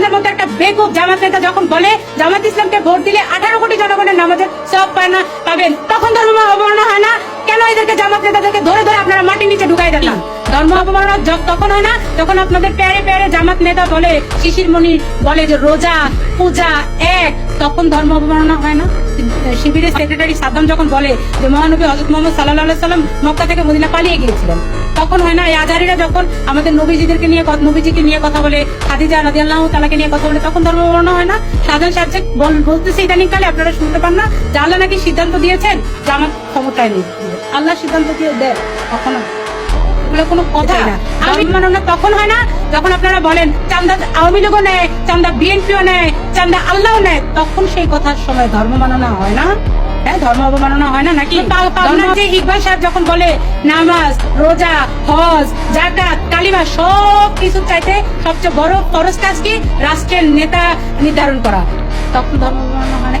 আপনাদের মধ্যে একটা বেকুব জামাত নেতা যখন বলে জামাত ইসলামকে ভোট দিলে 18 কোটি জনগণের নামাজের সব পাবেন, তখন ধর্ম অবমাননা হয় না? কেন এদেরকে জামাত নেতাদেরকে ধরে ধরে আপনারা মাটির নিচে ঢুকাই দেন? ধর্ম অবমাননা তখন হয় না যখন আপনাদের প্যারে প্যারে জামাত নেতা বলে, শিশির মনি বলে যে রোজা পূজা এক, তখন ধর্ম অবমাননা হয় না? শিবিরের সেক্রেটারি সাদ্দাম যখন বলে যে মহানবী হযরত মুহাম্মদ সাল্লাল্লাহু আলাইহি সাল্লাম মক্কা থেকে মদিনা পালিয়ে গিয়েছিলেন, তখন হয় না? এই আজহারীরা যখন আমাদের নবীজিকে নিয়ে কথা বলে, খাদিজা রাদিয়াল্লাহু তাআলাকে নিয়ে কথা বলে, তখন ধর্ম অবমাননা হয় না? সাধারণ সাহেব যে বলতেছে ইদানিং কালে, আপনারা শুনতে পান না যে আল্লাহ নাকি সিদ্ধান্ত দিয়েছেন যে আমার ক্ষমতায় নেই? আল্লাহ সিদ্ধান্ত দিয়ে দেয় কখনো? কোনো কথাই না। অবমাননা তখন হয় না যখন আপনারা বলেন চান্দা আওয়ামী লীগও নেয়, চান্দা বিএনপিও নেয়, চান্দা আল্লাহও নেয়, তখন সেই কথার সময় ধর্ম মাননা হয় না? হ্যাঁ, ধর্ম অবমাননা হয় না নাকি? যে ইকবাল সাহেব যখন বলে নামাজ, রোজা, হজ, যাকাত, কালিমা সব কিছু চাইতে সবচেয়ে বড় ফরজ কাজ কি? রাষ্ট্রের নেতা নির্ধারণ করা, তখন ধর্ম অবমাননা হয় না?